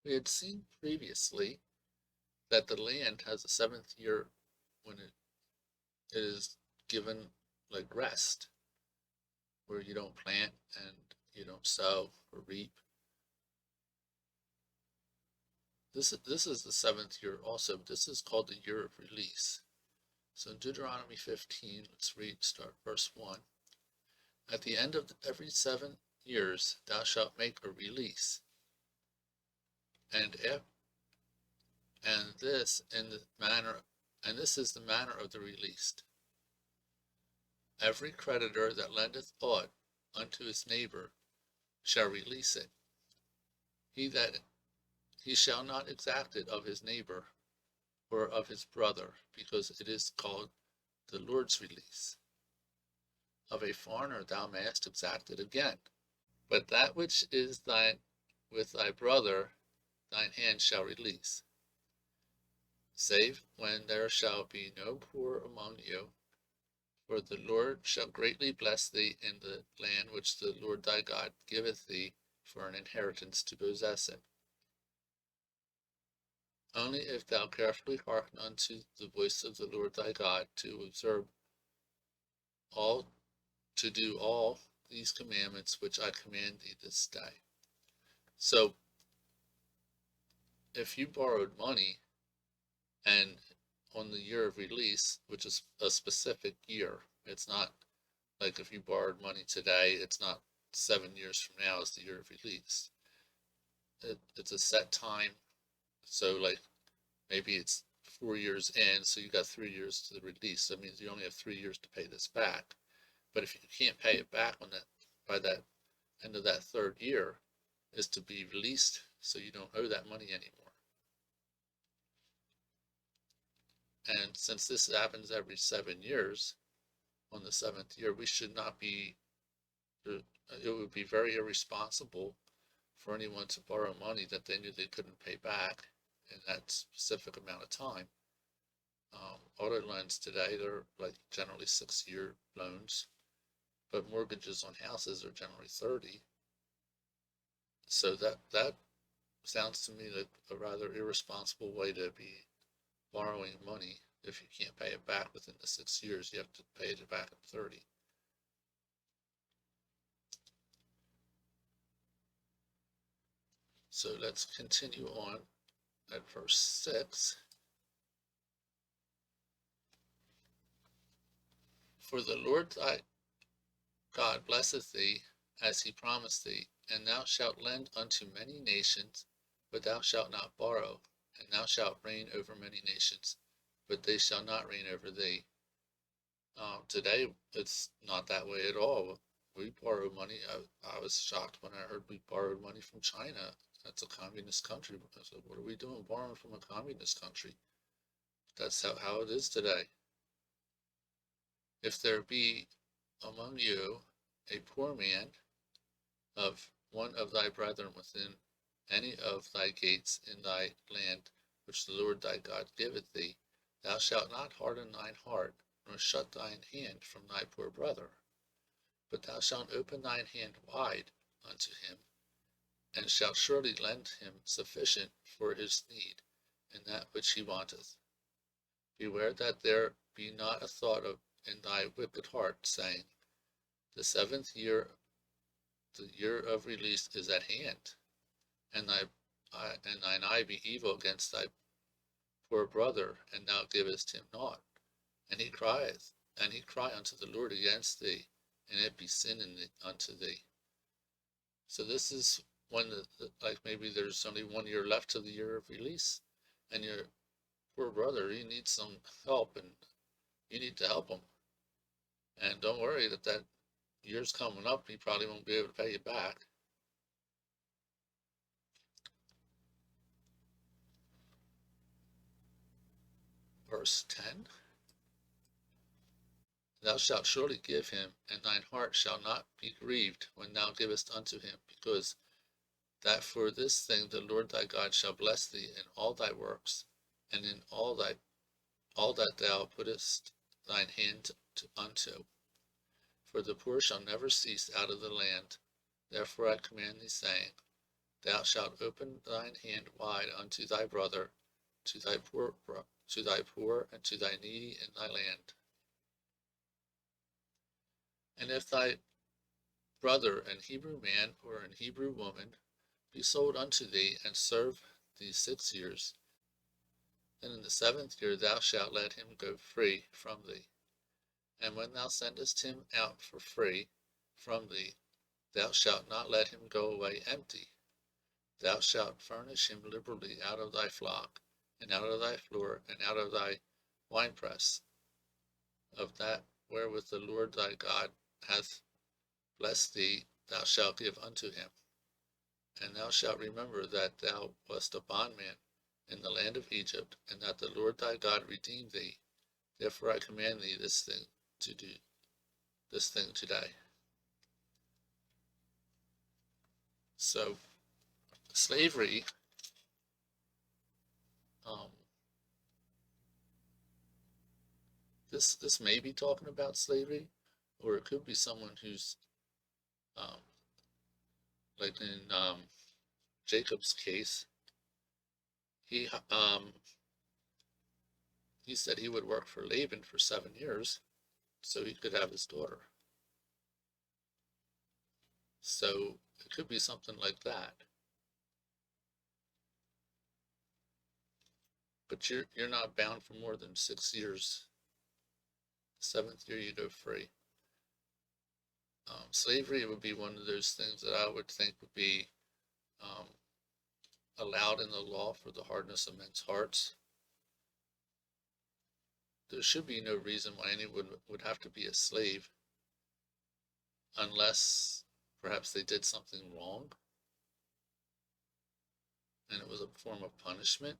We had seen previously that the land has a seventh year when it is given like rest, where you don't plant and you don't sow or reap. This is the seventh year also. This is called the year of release. So in Deuteronomy 15, let's read, start verse 1. At the end of every 7 years, thou shalt make a release, and and this in the manner, and this is the manner of the released. Every creditor that lendeth aught unto his neighbor shall release it. He shall not exact it of his neighbor or of his brother, because it is called the Lord's release. Of a foreigner thou mayest exact it again, but that which is thine with thy brother thine hand shall release, save when there shall be no poor among you. For the Lord shall greatly bless thee in the land which the Lord thy God giveth thee for an inheritance to possess it. Only if thou carefully hearken unto the voice of the Lord thy God to observe all, to do all these commandments which I command thee this day. So, if you borrowed money and on the year of release, which is a specific year, it's not like if you borrowed money today, it's not 7 years from now is the year of release. It's a set time. So, like, maybe it's 4 years in, so you got 3 years to the release. That means you only have 3 years to pay this back. But if you can't pay it back on that by that end of that third year, is to be released, so you don't owe that money anymore. And since this happens every 7 years, on the seventh year, we should not be. It would be very irresponsible for anyone to borrow money that they knew they couldn't pay back in that specific amount of time. Auto loans today, they're like generally 6-year loans, but mortgages on houses are generally 30. So that sounds to me like a rather irresponsible way to be borrowing money. If you can't pay it back within the 6 years, you have to pay it back at 30. So let's continue on at verse 6. For the Lord thy God blesseth thee as he promised thee, and thou shalt lend unto many nations, but thou shalt not borrow, and thou shalt reign over many nations, but they shall not reign over thee. Today, it's not that way at all. We borrow money. I was shocked when I heard we borrowed money from China. That's a communist country. I said, what are we doing borrowing from a communist country? That's how it is today. If there be among you a poor man of one of thy brethren within any of thy gates in thy land which the Lord thy God giveth thee, thou shalt not harden thine heart, nor shut thine hand from thy poor brother, but thou shalt open thine hand wide unto him, and shalt surely lend him sufficient for his need, and that which he wanteth. Beware that there be not a thought in thy wicked heart, saying, the seventh year, the year of release is at hand, and thine eye be evil against thy poor brother, and thou givest him naught. And he crieth, and he cry unto the Lord against thee, and it be sin unto thee. So this is when like maybe there's only 1 year left to the year of release, and your poor brother, he needs some help, and you need to help him. And don't worry that year's coming up, he probably won't be able to pay you back. Verse 10. Thou shalt surely give him, and thine heart shall not be grieved when thou givest unto him, because that for this thing the Lord thy God shall bless thee in all thy works, and in all that thou puttest thine hand unto. For the poor shall never cease out of the land. Therefore I command thee, saying, thou shalt open thine hand wide unto thy brother, to thy poor, and to thy needy in thy land. And if thy brother, an Hebrew man or an Hebrew woman, be sold unto thee, and serve thee 6 years, then in the 7th year thou shalt let him go free from thee. And when thou sendest him out for free from thee, thou shalt not let him go away empty. Thou shalt furnish him liberally out of thy flock, and out of thy floor, and out of thy winepress, of that wherewith the Lord thy God hath blessed thee, thou shalt give unto him. And thou shalt remember that thou wast a bondman in the land of Egypt, and that the Lord thy God redeemed thee. Therefore I command thee this thing today. So slavery, this may be talking about slavery, or it could be someone who's like in Jacob's case. He said he would work for Laban for 7 years so he could have his daughter. So it could be something like that. But you're not bound for more than 6 years. The 7th year you go free. Slavery would be one of those things that I would think would be allowed in the law for the hardness of men's hearts. There should be no reason why anyone would have to be a slave unless perhaps they did something wrong and it was a form of punishment.